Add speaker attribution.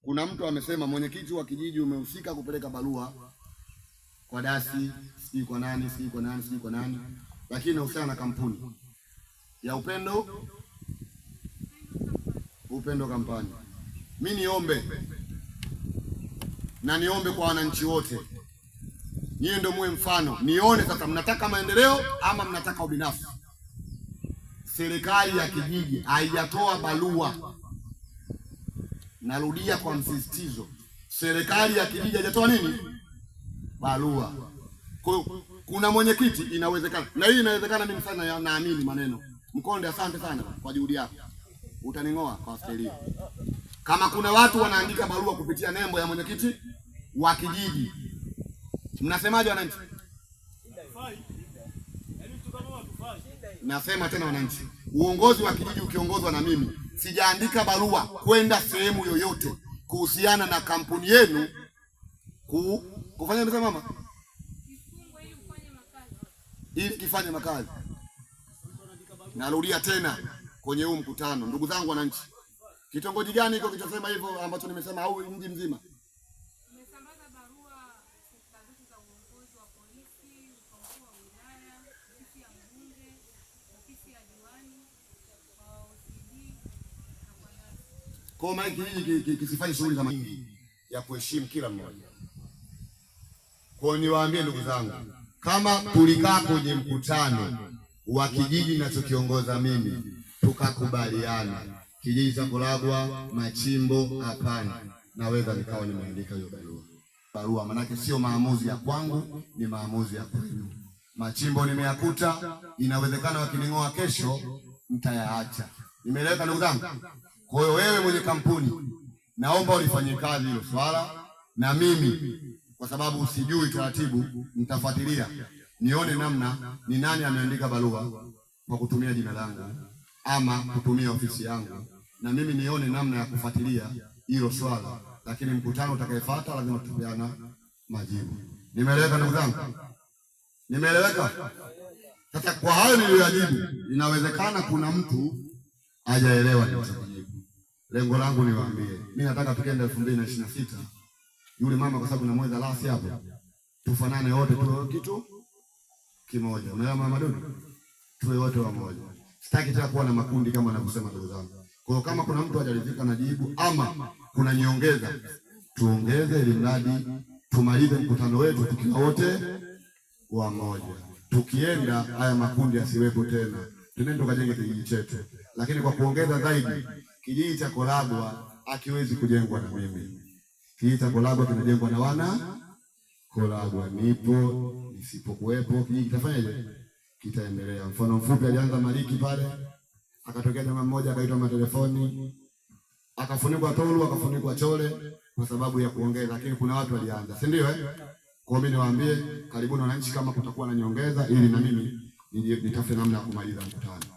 Speaker 1: kuna mtu amesema mwenyekiti wa kijiji umehusika kupeleka barua kwa dasi, sijui kwa nani, lakini inahusiana na kampuni ya Upendo Kampani. Mimi niombe kwa wananchi wote, nyie ndio muwe mfano, nione sasa mnataka maendeleo ama mnataka ubinafsi. Serikali ya kijiji haijatoa barua. Narudia kwa msisitizo, serikali ya kijiji haijatoa nini? Barua. Kuna mwenyekiti, inawezekana na hii inawezekana. Mimi sana naamini maneno Mkonde, asante sana kwa juhudi yako, utaning'oa kwa staili. Kama kuna watu wanaandika barua kupitia nembo ya mwenyekiti wa kijiji, mnasemaje wananchi? Nasema tena wananchi, uongozi wa kijiji ukiongozwa na mimi, sijaandika barua kwenda sehemu yoyote kuhusiana na kampuni yenu kufanya nini mama? Ili kifanye makazi. Narudia tena kwenye huu mkutano, ndugu zangu wananchi, kitongoji gani hiko kitasema hivyo ambacho nimesema, au mji mzima?
Speaker 2: Tumesambaza barua taarifa za uongozi wa polisi, mkuu wa wilaya, ofisi ya mbunge, ofisi ya diwani, OCD na kwa nasi.
Speaker 1: Kwa maana hiki kisifanye shughuli za mingi ya kuheshimu kila mmoja. Kwa niwaambie ndugu zangu, kama tulikaa kwenye mkutano wa kijiji ninachokiongoza mimi tukakubaliana kijiji cha Kolagwa Machimbo, hapana, naweza nikawa nimeandika hiyo barua, manake sio maamuzi ya kwangu, ni maamuzi ya kwenu. Machimbo nimeyakuta, inawezekana wakining'oa kesho mtayaacha. Nimeeleweka ndugu zangu? Kwa hiyo wewe mwenye kampuni, naomba ulifanyie kazi hilo swala, na mimi kwa sababu usijui taratibu, nitafuatilia nione namna ni nani ameandika barua kwa kutumia jina langu ama kutumia ofisi yangu, na mimi nione namna ya kufuatilia hilo swala, lakini mkutano utakayefuata lazima tupeana majibu. Nimeeleweka ndugu zangu? Nimeeleweka? Sasa kwa hayo niliyojibu, inawezekana kuna mtu hajaelewa nilichojibu. Lengo langu niwaambie, mimi nataka tukienda 2026 yule mama, kwa sababu na mweza lasi hapo, tufanane wote, tuwe kitu kimoja. Unaelewa mama Dudu? Tuwe wote wamoja. Sitaki tena kuwa na makundi kama wanavyosema ndugu zangu. Kwa hiyo kama kuna mtu hajaridhika na jibu ama kuna nyongeza, tuongeze, ili mradi tumalize mkutano wetu tukiwa wote wamoja. Tukienda haya makundi yasiwepo tena, tunaenda tukajenge kijiji chetu. Lakini kwa kuongeza zaidi, kijiji cha Kolagwa hakiwezi kujengwa na mimi. Kijiji cha Kolagwa kinajengwa na wana Kolagwa. Nipo nisipokuwepo, kijiji kitafanyaje? Kitaendelea. Mfano mfupi, alianza Maliki pale, akatokea jamaa mmoja akaitwa matelefoni, akafunikwa Tolu, akafunikwa Chole kwa sababu ya kuongeza, lakini kuna watu walianza, si ndio Kwa mimi niwaambie, karibuni wananchi, kama kutakuwa na nyongeza, ili na mimi nitafute namna ya kumaliza mkutano.